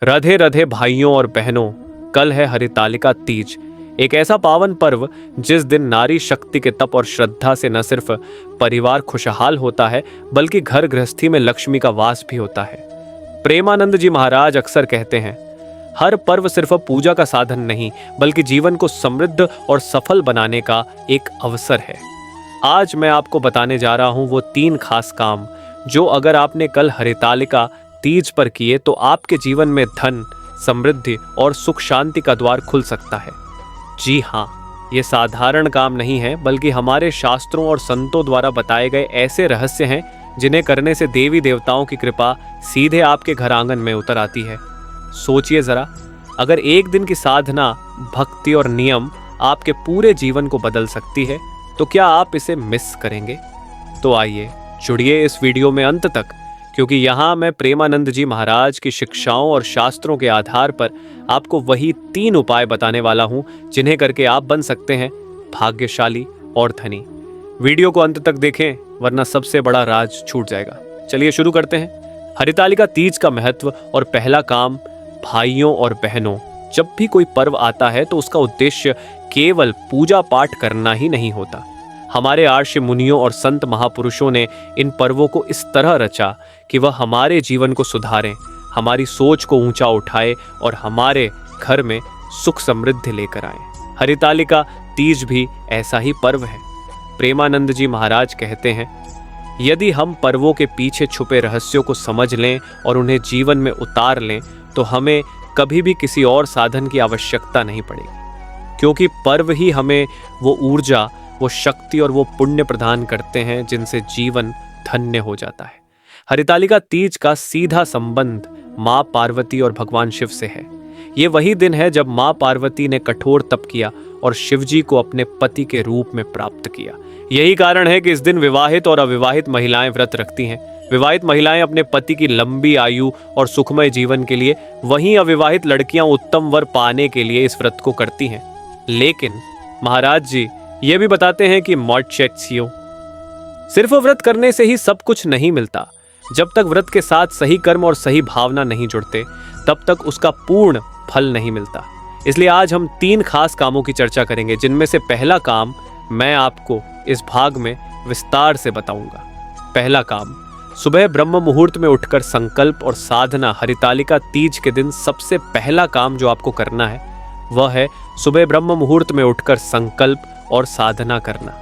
राधे राधे भाइयों और बहनों, कल है हरितालिका तीज, एक ऐसा पावन पर्व जिस दिन नारी शक्ति के तप और श्रद्धा से न सिर्फ परिवार खुशहाल होता है बल्कि घर गृहस्थी में लक्ष्मी का वास भी होता है। प्रेमानंद जी महाराज अक्सर कहते हैं, हर पर्व सिर्फ पूजा का साधन नहीं बल्कि जीवन को समृद्ध और सफल बनाने का एक अवसर है। आज मैं आपको बताने जा रहा हूं वो 3 खास काम जो अगर आपने कल हरितालिका तीज पर किए तो आपके जीवन में धन, समृद्धि और सुख शांति का द्वार खुल सकता है। जी हाँ, ये साधारण काम नहीं है बल्कि हमारे शास्त्रों और संतों द्वारा बताए गए ऐसे रहस्य हैं जिन्हें करने से देवी देवताओं की कृपा सीधे आपके घर आंगन में उतर आती है। सोचिए जरा, अगर एक दिन की साधना, भक्ति और नियम आपके पूरे जीवन को बदल सकती है तो क्या आप इसे मिस करेंगे? तो आइए जुड़िए इस वीडियो में अंत तक, क्योंकि यहाँ मैं प्रेमानंद जी महाराज की शिक्षाओं और शास्त्रों के आधार पर आपको वही 3 उपाय बताने वाला हूँ जिन्हें करके आप बन सकते हैं भाग्यशाली और धनी। वीडियो को अंत तक देखें वरना सबसे बड़ा राज छूट जाएगा। चलिए शुरू करते हैं। हरितालिका तीज का महत्व और पहला काम। भाइयों और बहनों, जब भी कोई पर्व आता है तो उसका उद्देश्य केवल पूजा पाठ करना ही नहीं होता। हमारे आर्ष मुनियों और संत महापुरुषों ने इन पर्वों को इस तरह रचा कि वह हमारे जीवन को सुधारें, हमारी सोच को ऊंचा उठाए और हमारे घर में सुख समृद्धि लेकर आए। हरितालिका तीज भी ऐसा ही पर्व है। प्रेमानंद जी महाराज कहते हैं, यदि हम पर्वों के पीछे छुपे रहस्यों को समझ लें और उन्हें जीवन में उतार लें तो हमें कभी भी किसी और साधन की आवश्यकता नहीं पड़ेगी, क्योंकि पर्व ही हमें वो ऊर्जा, वो शक्ति और वो पुण्य प्रदान करते हैं जिनसे जीवन धन्य हो जाता है। हरितालिका तीज का सीधा संबंध माँ पार्वती और भगवान शिव से है। ये वही दिन है जब माँ पार्वती ने कठोर तप किया और शिवजी को अपने पति के रूप में प्राप्त किया। यही कारण है कि इस दिन विवाहित और अविवाहित महिलाएं व्रत रखती हैं। विवाहित महिलाएं अपने पति की लंबी आयु और सुखमय जीवन के लिए, वहीं अविवाहित लड़कियां उत्तम वर पाने के लिए इस व्रत को करती हैं। लेकिन महाराज जी ये भी बताते हैं कि मोक्षेत्स्यो, सिर्फ व्रत करने से ही सब कुछ नहीं मिलता। जब तक व्रत के साथ सही कर्म और सही भावना नहीं जुड़ते तब तक उसका पूर्ण फल नहीं मिलता। इसलिए आज हम 3 खास कामों की चर्चा करेंगे, जिनमें से पहला काम मैं आपको इस भाग में विस्तार से बताऊंगा। पहला काम, सुबह ब्रह्म मुहूर्त में उठकर संकल्प और साधना। हरितालिका तीज के दिन सबसे पहला काम जो आपको करना है वह है सुबह ब्रह्म मुहूर्त में उठकर संकल्प और साधना करना।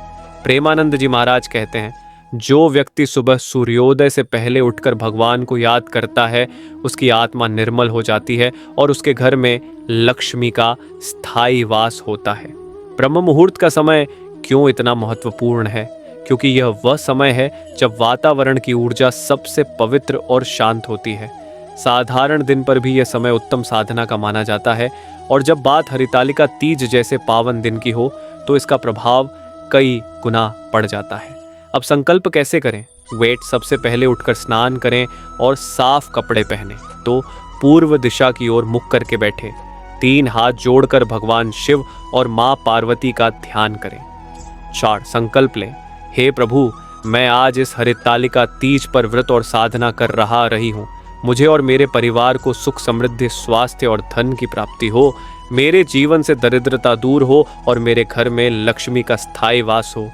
प्रेमानंद जी महाराज कहते हैं, जो व्यक्ति सुबह सूर्योदय से पहले उठकर भगवान को याद करता है उसकी आत्मा निर्मल हो जाती है और उसके घर में लक्ष्मी का स्थायी वास होता है। ब्रह्म मुहूर्त का समय क्यों इतना महत्वपूर्ण है? क्योंकि यह वह समय है जब वातावरण की ऊर्जा सबसे पवित्र और शांत होती है। साधारण दिन पर भी यह समय उत्तम साधना का माना जाता है, और जब बात हरितालिका तीज जैसे पावन दिन की हो तो इसका प्रभाव कई गुना बढ़ जाता है। अब संकल्प कैसे करें? सबसे पहले उठकर स्नान करें और साफ कपड़े पहने। तो पूर्व दिशा की ओर मुख करके बैठे, 3 हाथ जोड़कर भगवान शिव और माँ पार्वती का ध्यान करें। 4 संकल्प लें, हे प्रभु, मैं आज इस हरितालिका तीज पर व्रत और साधना कर रही हूँ। मुझे और मेरे परिवार को सुख समृद्धि, स्वास्थ्य और धन की प्राप्ति हो। मेरे जीवन से दरिद्रता दूर हो और मेरे घर में लक्ष्मी का स्थायी वास हो।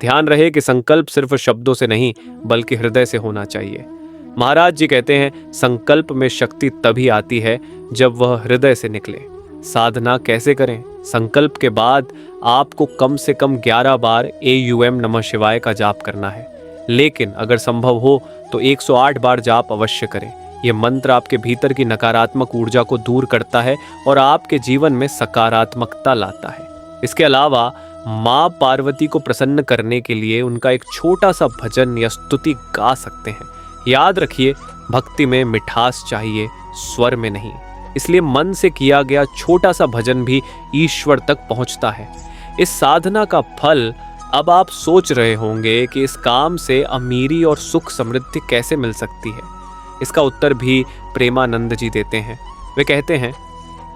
ध्यान रहे कि संकल्प सिर्फ शब्दों से नहीं बल्कि हृदय से होना चाहिए। महाराज जी कहते हैं, संकल्प में शक्ति तभी आती है जब वह हृदय से निकले। साधना कैसे करें? संकल्प के बाद आपको कम से कम 11 बार AUM नमः शिवाय का जाप करना है, लेकिन अगर संभव हो तो 108 बार जाप अवश्य करें। यह मंत्र आपके भीतर की नकारात्मक ऊर्जा को दूर करता है और आपके जीवन में सकारात्मकता लाता है। इसके अलावा माँ पार्वती को प्रसन्न करने के लिए उनका एक छोटा सा भजन या स्तुति गा सकते हैं। याद रखिए, भक्ति में मिठास चाहिए, स्वर में नहीं। इसलिए मन से किया गया छोटा सा भजन भी ईश्वर तक पहुंचता है। इस साधना का फल, अब आप सोच रहे होंगे कि इस काम से अमीरी और सुख समृद्धि कैसे मिल सकती है। इसका उत्तर भी प्रेमानंद जी देते हैं। वे कहते हैं,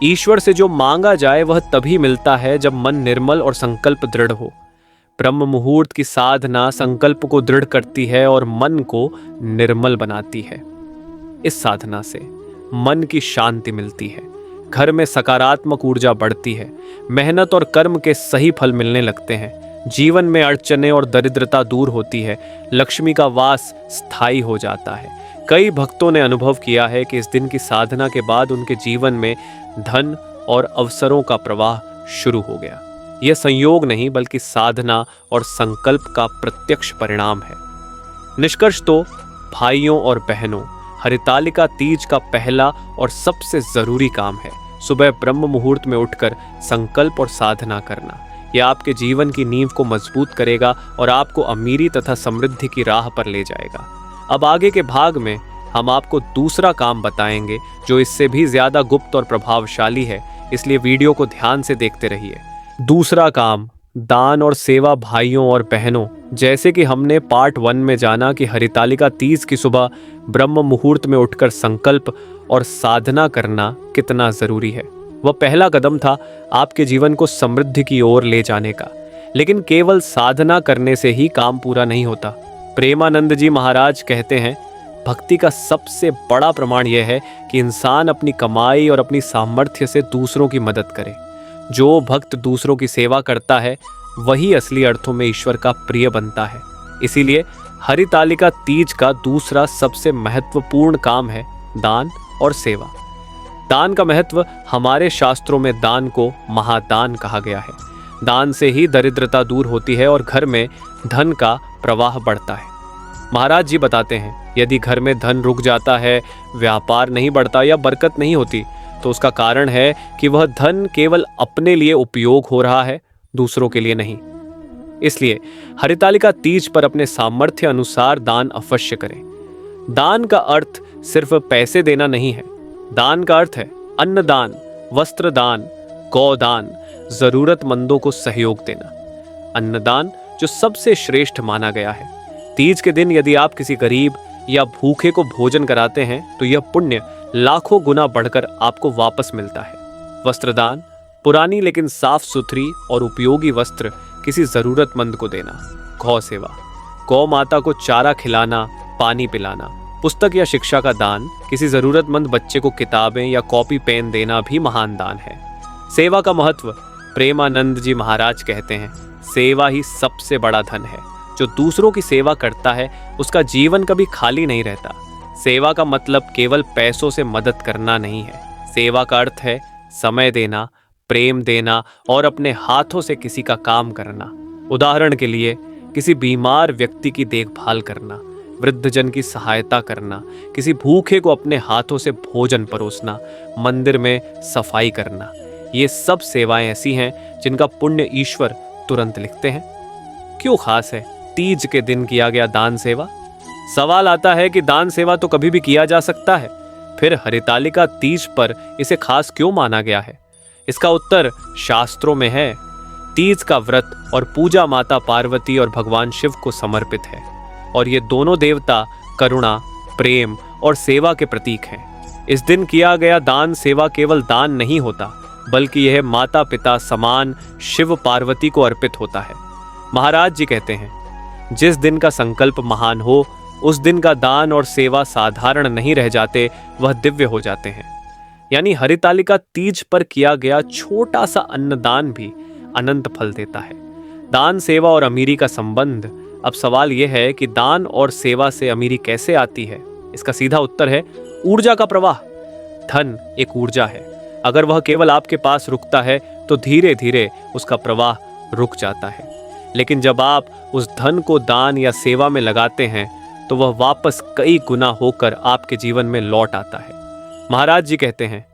ईश्वर से जो मांगा जाए वह तभी मिलता है जब मन निर्मल और संकल्प दृढ़ हो। ब्रह्म मुहूर्त की साधना संकल्प को दृढ़ करती है और मन को निर्मल बनाती है। इस साधना से मन की शांति मिलती है, घर में सकारात्मक ऊर्जा बढ़ती है, मेहनत और कर्म के सही फल मिलने लगते हैं, जीवन में अड़चनें और दरिद्रता दूर होती है, लक्ष्मी का वास स्थायी हो जाता है। कई भक्तों ने अनुभव किया है कि इस दिन की साधना के बाद उनके जीवन में धन और अवसरों का प्रवाह शुरू हो गया। यह संयोग नहीं बल्कि साधना और संकल्प का प्रत्यक्ष परिणाम है। निष्कर्ष तो भाइयों और बहनों, हरितालिका तीज का पहला और सबसे जरूरी काम है सुबह ब्रह्म मुहूर्त में उठकर संकल्प और साधना करना। यह आपके जीवन की नींव को मजबूत करेगा और आपको अमीरी तथा समृद्धि की राह पर ले जाएगा। अब आगे के भाग में हम आपको दूसरा काम बताएंगे जो इससे भी ज्यादा गुप्त और प्रभावशाली है, इसलिए वीडियो को ध्यान से देखते रहिए। दूसरा काम, दान और सेवा। भाइयों और बहनों, जैसे कि हमने पार्ट 1 में जाना कि हरितालिका तीज की सुबह ब्रह्म मुहूर्त में उठकर संकल्प और साधना करना कितना जरूरी है। वह पहला कदम था आपके जीवन को समृद्धि की ओर ले जाने का। लेकिन केवल साधना करने से ही काम पूरा नहीं होता। प्रेमानंद जी महाराज कहते हैं, भक्ति का सबसे बड़ा प्रमाण यह है कि इंसान अपनी कमाई और अपनी सामर्थ्य से दूसरों की मदद करे। जो भक्त दूसरों की सेवा करता है वही असली अर्थों में ईश्वर का प्रिय बनता है। इसीलिए हरितालिका तीज का दूसरा सबसे महत्वपूर्ण काम है दान और सेवा। दान का महत्व हमारे शास्त्रों में दान को महादान कहा गया है। दान से ही दरिद्रता दूर होती है और घर में धन का प्रवाह बढ़ता है। महाराज जी बताते हैं, यदि घर में धन रुक जाता है, व्यापार नहीं बढ़ता या बरकत नहीं होती, तो उसका कारण है कि वह धन केवल अपने लिए उपयोग हो रहा है, दूसरों के लिए नहीं। इसलिए हरितालिका तीज पर अपने सामर्थ्य अनुसार दान अवश्य करें। दान का अर्थ सिर्फ पैसे देना नहीं है। दान का अर्थ है अन्नदान, वस्त्रदान, गौदान, जरूरतमंदों को सहयोग देना। अन्नदान जो सबसे श्रेष्ठ माना गया है। तीज के दिन यदि आप किसी गरीब या भूखे को भोजन कराते हैं तो यह पुण्य लाखों गुना बढ़कर आपको वापस मिलता है। वस्त्रदान, पुरानी लेकिन साफ सुथरी और उपयोगी वस्त्र किसी जरूरतमंद को देना। गौ सेवा, गौ माता को चारा खिलाना, पानी पिलाना। पुस्तक या शिक्षा का दान, किसी जरूरतमंद बच्चे को किताबें या कॉपी पेन देना भी महान दान है। सेवा का महत्व प्रेमानंद जी महाराज कहते हैं, सेवा ही सबसे बड़ा धन है। जो दूसरों की सेवा करता है उसका जीवन कभी खाली नहीं रहता। सेवा का मतलब केवल पैसों से मदद करना नहीं है। सेवा का अर्थ है समय देना, प्रेम देना और अपने हाथों से किसी का काम करना। उदाहरण के लिए किसी बीमार व्यक्ति की देखभाल करना, वृद्धजन की सहायता करना, किसी भूखे को अपने हाथों से भोजन परोसना, मंदिर में सफाई करना। ये सब सेवाएं ऐसी हैं जिनका पुण्य ईश्वर तुरंत लिखते हैं। क्यों खास है तीज के दिन किया गया दान सेवा? सवाल आता है कि दान सेवा तो कभी भी किया जा सकता है, फिर हरितालिका तीज पर इसे खास क्यों माना गया है? इसका उत्तर शास्त्रों में है। तीज का व्रत और पूजा माता पार्वती और भगवान शिव को समर्पित है और ये दोनों देवता करुणा, प्रेम और सेवा के प्रतीक हैं। इस दिन किया गया दान सेवा केवल दान नहीं होता, बल्कि यह माता पिता समान शिव पार्वती को अर्पित होता है। महाराज जी कहते हैं, जिस दिन का संकल्प महान हो उस दिन का दान और सेवा साधारण नहीं रह जाते, वह दिव्य हो जाते हैं। यानी हरितालिका तीज पर किया गया छोटा सा अन्नदान भी अनंत फल देता है। दान सेवा और अमीरी का संबंध। अब सवाल यह है कि दान और सेवा से अमीरी कैसे आती है? इसका सीधा उत्तर है ऊर्जा का प्रवाह। धन एक ऊर्जा है, अगर वह केवल आपके पास रुकता है तो धीरे धीरे उसका प्रवाह रुक जाता है। लेकिन जब आप उस धन को दान या सेवा में लगाते हैं तो वह वापस कई गुना होकर आपके जीवन में लौट आता है। महाराज जी कहते हैं,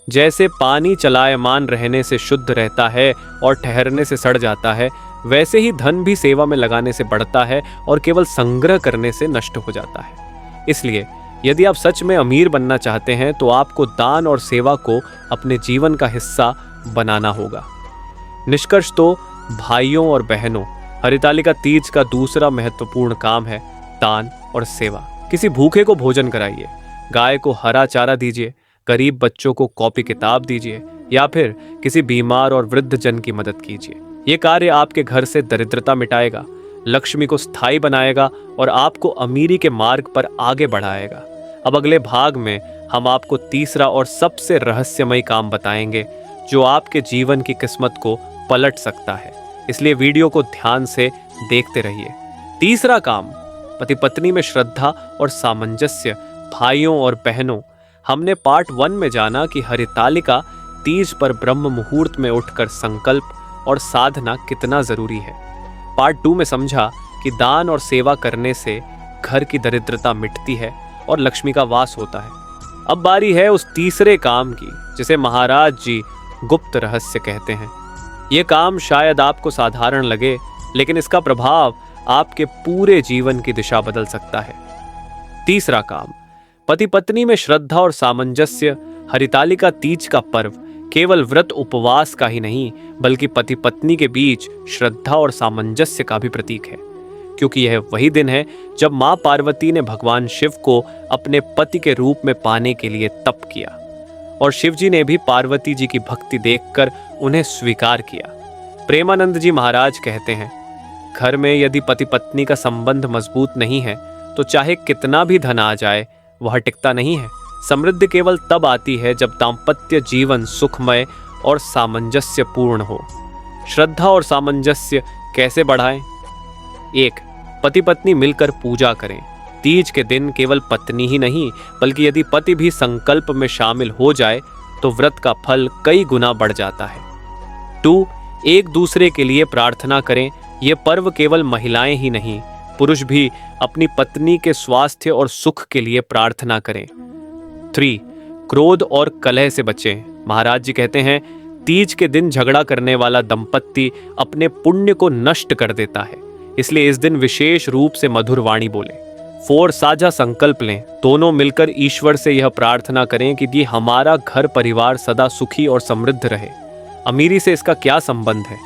जैसे पानी चलायमान रहने से शुद्ध रहता है और ठहरने से सड़ जाता है, वैसे ही धन भी सेवा में लगाने से बढ़ता है और केवल संग्रह करने से नष्ट हो जाता है। इसलिए यदि आप सच में अमीर बनना चाहते हैं तो आपको दान और सेवा को अपने जीवन का हिस्सा बनाना होगा। निष्कर्ष तो भाइयों और बहनों, हरितालिका तीज का दूसरा महत्वपूर्ण काम है दान और सेवा। किसी भूखे को भोजन कराइए, गाय को हरा चारा दीजिए, गरीब बच्चों को कॉपी किताब दीजिए या फिर किसी बीमार और वृद्ध जन की मदद कीजिए। ये कार्य आपके घर से दरिद्रता मिटाएगा, लक्ष्मी को स्थायी बनाएगा और आपको अमीरी के मार्ग पर आगे बढ़ाएगा। अब अगले भाग में हम आपको तीसरा और सबसे रहस्यमय काम बताएंगे जो आपके जीवन की किस्मत को पलट सकता है। इसलिए वीडियो को ध्यान से देखते रहिए। तीसरा काम, पति पत्नी में श्रद्धा और सामंजस्य। भाइयों और बहनों, हमने पार्ट 1 में जाना कि हरितालिका तीज पर ब्रह्म मुहूर्त में उठकर संकल्प और साधना कितना जरूरी है। पार्ट 2 में समझा कि दान और सेवा करने से घर की दरिद्रता मिटती है और लक्ष्मी का वास होता है। अब बारी है उस तीसरे काम की जिसे महाराज जी गुप्त रहस्य कहते हैं। ये काम शायद आपको साधारण लगे, लेकिन इसका प्रभाव आपके पूरे जीवन की दिशा बदल सकता है। तीसरा काम, पति पत्नी में श्रद्धा और सामंजस्य। हरितालिका तीज का पर्व केवल व्रत उपवास का ही नहीं, बल्कि पति पत्नी के बीच श्रद्धा और सामंजस्य का भी प्रतीक है, क्योंकि यह वही दिन है जब मां पार्वती ने भगवान शिव को अपने पति के रूप में पाने के लिए तप किया और शिवजी ने भी पार्वती जी की भक्ति देखकर उन्हें स्वीकार किया। प्रेमानंद जी महाराज कहते हैं, घर में यदि पति पत्नी का संबंध मजबूत नहीं है तो चाहे कितना भी धन आ जाए वह टिकता नहीं है। समृद्धि केवल तब आती है जब दाम्पत्य जीवन सुखमय और सामंजस्यपूर्ण हो। श्रद्धा और सामंजस्य कैसे बढ़ाएं? 1. पति पत्नी मिलकर पूजा करें। तीज के दिन केवल पत्नी ही नहीं, बल्कि यदि पति भी संकल्प में शामिल हो जाए तो व्रत का फल कई गुना बढ़ जाता है। 2. एक दूसरे के लिए प्रार्थना करें। यह पर्व केवल महिलाएं ही नहीं, पुरुष भी अपनी पत्नी के स्वास्थ्य और सुख के लिए प्रार्थना करें। 3. क्रोध और कलह से बचें। महाराज जी कहते हैं, तीज के दिन झगड़ा करने वाला दंपत्ति अपने पुण्य को नष्ट कर देता है, इसलिए इस दिन विशेष रूप से मधुर वाणी बोलें। 4. साझा संकल्प लें। दोनों मिलकर ईश्वर से यह प्रार्थना करें कि ये हमारा घर परिवार सदा सुखी और समृद्ध रहे। अमीरी से इसका क्या संबंध है?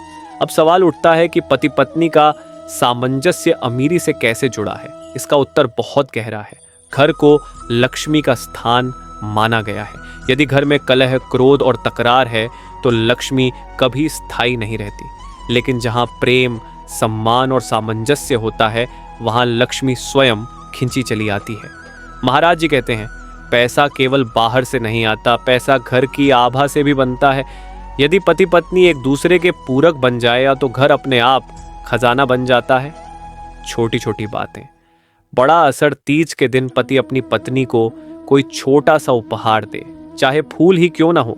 अब सवाल उठता है कि पति पत्नी का सामंजस्य अमीरी से कैसे जुड़ा है? इसका उत्तर बहुत गहरा है। घर को लक्ष्मी का स्थान माना गया है। यदि घर में कलह, क्रोध और तकरार है तो लक्ष्मी कभी स्थायी नहीं रहती, लेकिन जहां प्रेम, सम्मान और सामंजस्य होता है वहां लक्ष्मी स्वयं खिंची चली आती है। महाराज जी कहते हैं, पैसा केवल बाहर से नहीं आता, पैसा घर की आभा से भी बनता है। यदि पति पत्नी एक दूसरे के पूरक बन जाए तो घर अपने आप खजाना बन जाता है। छोटी छोटी बातें, बड़ा असर। तीज के दिन पति अपनी पत्नी को कोई छोटा सा उपहार दे, चाहे फूल ही क्यों ना हो।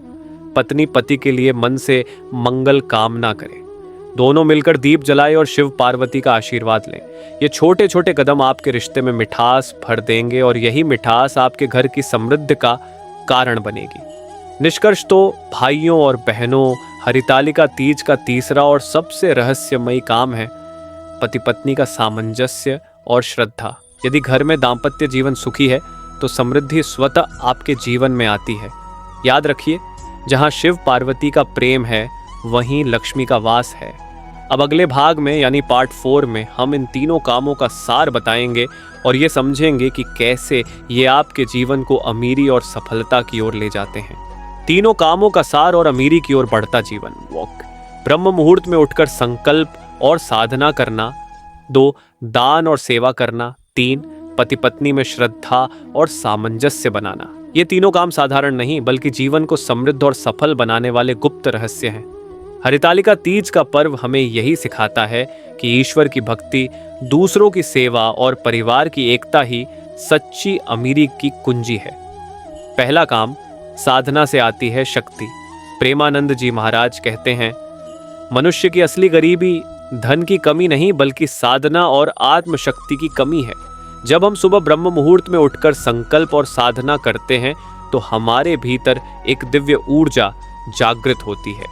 पत्नी पति के लिए मन से मंगल कामना करे। दोनों मिलकर दीप जलाएं और शिव पार्वती का आशीर्वाद लें। ये छोटे छोटे कदम आपके रिश्ते में मिठास भर देंगे और यही मिठास आपके घर की समृद्धि का कारण बनेगी। निष्कर्ष तो भाइयों और बहनों, हरितालिका तीज का तीसरा और सबसे रहस्यमयी काम है पति पत्नी का सामंजस्य और श्रद्धा। यदि घर में दाम्पत्य जीवन सुखी है तो समृद्धि स्वतः आपके जीवन में आती है। याद रखिए, जहां शिव पार्वती का प्रेम है वहीं लक्ष्मी का वास है। अब अगले भाग में यानी पार्ट 4 में हम इन तीनों कामों का सार बताएंगे और ये समझेंगे कि कैसे ये आपके जीवन को अमीरी और सफलता की ओर ले जाते हैं। तीनों कामों का सार और अमीरी की ओर बढ़ता जीवन। ब्रह्म मुहूर्त में उठकर संकल्प और साधना करना। 2. दान और सेवा करना। 3. पति पत्नी में श्रद्धा और सामंजस्य बनाना। ये तीनों काम साधारण नहीं, बल्कि जीवन को समृद्ध और सफल बनाने वाले गुप्त रहस्य हैं। हरितालिका तीज का पर्व हमें यही सिखाता है कि ईश्वर की भक्ति, दूसरों की सेवा और परिवार की एकता ही सच्ची अमीरी की कुंजी है। पहला काम, साधना से आती है शक्ति। प्रेमानंद जी महाराज कहते हैं, मनुष्य की असली गरीबी धन की कमी नहीं, बल्कि साधना और आत्मशक्ति की कमी है। जब हम सुबह ब्रह्म मुहूर्त में उठकर संकल्प और साधना करते हैं तो हमारे भीतर एक दिव्य ऊर्जा जागृत होती है।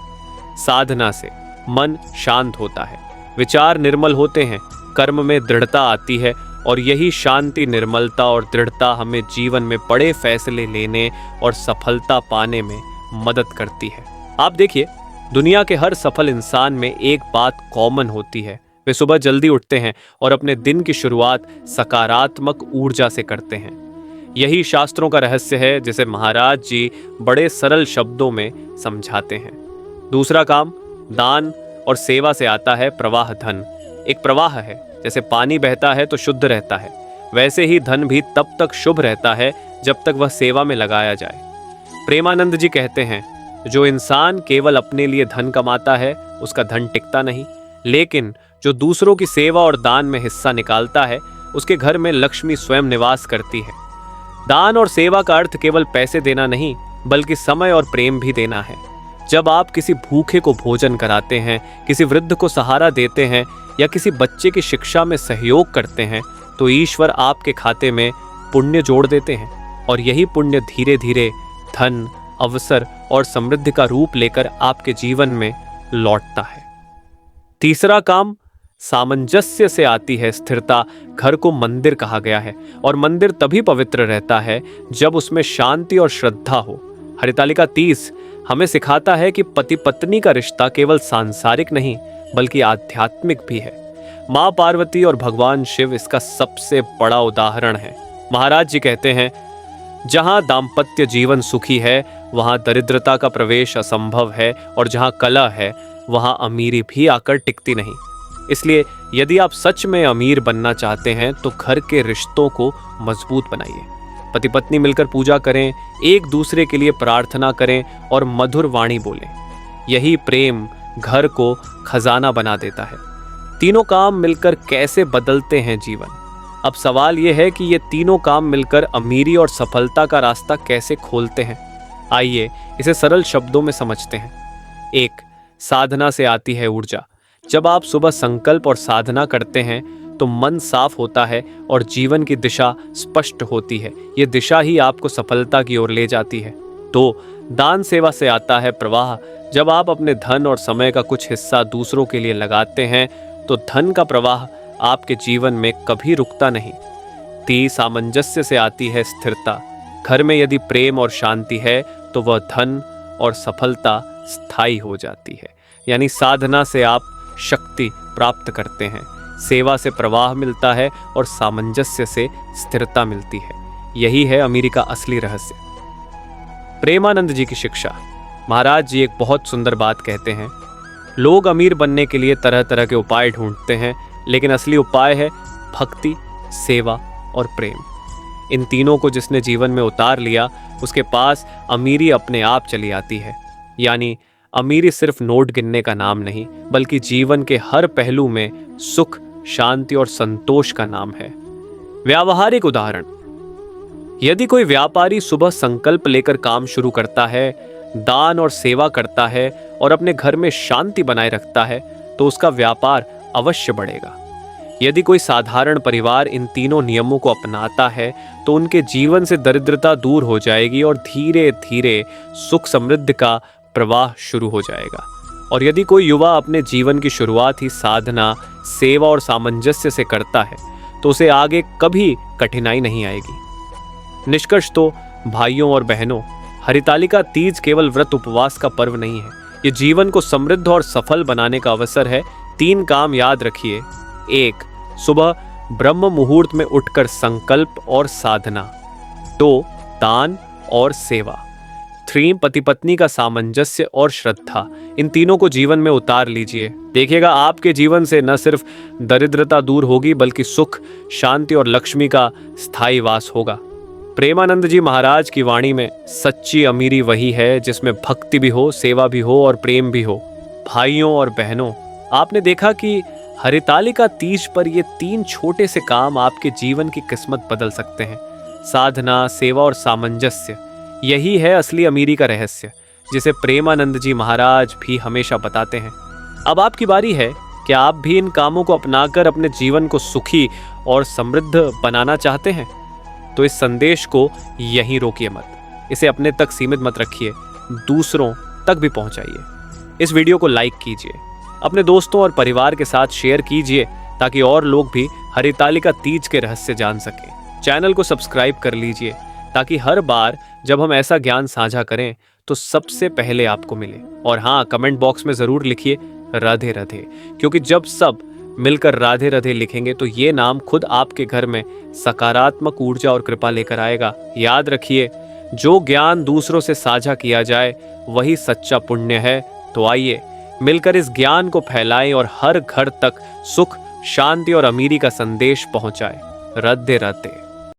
साधना से मन शांत होता है, विचार निर्मल होते हैं, कर्म में दृढ़ता आती है और यही शांति, निर्मलता और दृढ़ता हमें जीवन में बड़े फैसले लेने और सफलता पाने में मदद करती है। आप देखिए, दुनिया के हर सफल इंसान में एक बात कॉमन होती है। वे सुबह जल्दी उठते हैं और अपने दिन की शुरुआत सकारात्मक ऊर्जा से करते हैं। यही शास्त्रों का रहस्य है, जिसे महाराज जी बड़े सरल शब्दों में समझाते हैं। दूसरा काम, दान और सेवा से आता है प्रवाह धन। एक प्रवाह है, जैसे पानी बहता है तो शुद्ध रहता है, वैसे ही धन भी तब तक शुभ रहता है जब तक वह सेवा में लगाया जाए। प्रेमानंद जी कहते हैं, जो इंसान केवल अपने लिए धन कमाता है उसका धन टिकता नहीं, लेकिन जो दूसरों की सेवा और दान में हिस्सा निकालता है उसके घर में लक्ष्मी स्वयं निवास करती है। दान और सेवा का अर्थ केवल पैसे देना नहीं, बल्कि समय और प्रेम भी देना है। जब आप किसी भूखे को भोजन कराते हैं, किसी वृद्ध को सहारा देते हैं या किसी बच्चे की शिक्षा में सहयोग करते हैं, तो ईश्वर आपके खाते में पुण्य जोड़ देते हैं और यही पुण्य धीरे धीरे धन, अवसर और समृद्धि का रूप लेकर आपके जीवन में लौटता है। तीसरा काम, सामंजस्य से आती है स्थिरता। घर को मंदिर कहा गया है और मंदिर तभी पवित्र रहता है जब उसमें शांति और श्रद्धा हो। हरितालिका 30 हमें सिखाता है कि पति पत्नी का रिश्ता केवल सांसारिक नहीं बल्कि आध्यात्मिक भी है। माँ पार्वती और भगवान शिव इसका सबसे बड़ा उदाहरण है। महाराज जी कहते हैं, जहाँ दाम्पत्य जीवन सुखी है वहाँ दरिद्रता का प्रवेश असंभव है और जहाँ कलह है वहाँ अमीरी भी आकर टिकती नहीं। इसलिए यदि आप सच में अमीर बनना चाहते हैं तो घर के रिश्तों को मजबूत बनाइए। पति पत्नी मिलकर पूजा करें, एक दूसरे के लिए प्रार्थना करें और मधुर वाणी बोलें। यही प्रेम घर को खजाना बना देता है। तीनों काम मिलकर कैसे बदलते हैं जीवन? अब सवाल यह है कि ये तीनों काम मिलकर अमीरी और सफलता का रास्ता कैसे खोलते हैं। आइए इसे सरल शब्दों में समझते हैं। 1. साधना से आती है ऊर्जा। जब आप सुबह संकल्प और साधना करते हैं तो मन साफ होता है और जीवन की दिशा स्पष्ट होती है। ये दिशा ही आपको सफलता की ओर ले जाती है। 2. दान सेवा से आता है प्रवाह। जब आप अपने धन और समय का कुछ हिस्सा दूसरों के लिए लगाते हैं तो धन का प्रवाह आपके जीवन में कभी रुकता नहीं। 3. सामंजस्य से आती है स्थिरता। घर में यदि प्रेम और शांति है तो वह धन और सफलता स्थायी हो जाती है। यानी साधना से आप शक्ति प्राप्त करते हैं, सेवा से प्रवाह मिलता है और सामंजस्य से स्थिरता मिलती है। यही है अमीरी का असली रहस्य। प्रेमानंद जी की शिक्षा। महाराज जी एक बहुत सुंदर बात कहते हैं, लोग अमीर बनने के लिए तरह तरह के उपाय ढूंढते हैं, लेकिन असली उपाय है भक्ति, सेवा और प्रेम। इन तीनों को जिसने जीवन में उतार लिया उसके पास अमीरी अपने आप चली आती है। यानी अमीरी सिर्फ नोट गिनने का नाम नहीं बल्कि जीवन के हर पहलू में सुख, शांति और संतोष का नाम है। व्यावहारिक उदाहरण, यदि कोई व्यापारी सुबह संकल्प लेकर काम शुरू करता है, दान और सेवा करता है और अपने घर में शांति बनाए रखता है तो उसका व्यापार अवश्य बढ़ेगा। यदि कोई साधारण परिवार इन तीनों नियमों को अपनाता है तो उनके जीवन से दरिद्रता दूर हो जाएगी और धीरे धीरे सुख समृद्धि का प्रवाह शुरू हो जाएगा। और यदि कोई युवा अपने जीवन की शुरुआत ही साधना, सेवा और सामंजस्य से करता है तो उसे आगे कभी कठिनाई नहीं आएगी। निष्कर्ष तो भाइयों और बहनों, हरितालिका तीज केवल व्रत उपवास का पर्व नहीं है, ये जीवन को समृद्ध और सफल बनाने का अवसर है। 3 काम याद रखिए। 1. सुबह ब्रह्म मुहूर्त में उठकर संकल्प और साधना। 2. दान और सेवा। 3. पति पत्नी का सामंजस्य और श्रद्धा। इन तीनों को जीवन में उतार लीजिए, देखिएगा आपके जीवन से न सिर्फ दरिद्रता दूर होगी बल्कि सुख, शांति और लक्ष्मी का स्थायी वास होगा। प्रेमानंद जी महाराज की वाणी में सच्ची अमीरी वही है जिसमें भक्ति भी हो, सेवा भी हो और प्रेम भी हो। भाइयों और बहनों, आपने देखा कि हरितालिका तीज पर ये 3 छोटे से काम आपके जीवन की किस्मत बदल सकते हैं। साधना, सेवा और सामंजस्य, यही है असली अमीरी का रहस्य, जिसे प्रेमानंद जी महाराज भी हमेशा बताते हैं। अब आपकी बारी है कि आप भी इन कामों को अपनाकर अपने जीवन को सुखी और समृद्ध बनाना चाहते हैं तो इस संदेश को यहीं रोकिए मत। इसे अपने तक सीमित मत रखिए, दूसरों तक भी पहुंचाइए। इस वीडियो को लाइक कीजिए, अपने दोस्तों और परिवार के साथ शेयर कीजिए ताकि और लोग भी हरितालिका तीज के रहस्य जान सकें। चैनल को सब्सक्राइब कर लीजिए ताकि हर बार जब हम ऐसा ज्ञान साझा करें तो सबसे पहले आपको मिले। और हाँ, कमेंट बॉक्स में ज़रूर लिखिए राधे राधे, क्योंकि जब सब मिलकर राधे राधे लिखेंगे तो ये नाम खुद आपके घर में सकारात्मक ऊर्जा और कृपा लेकर आएगा। याद रखिए, जो ज्ञान दूसरों से साझा किया जाए वही सच्चा पुण्य है। तो आइए मिलकर इस ज्ञान को फैलाएं और हर घर तक सुख, शांति और अमीरी का संदेश पहुंचाएं। राधे राधे।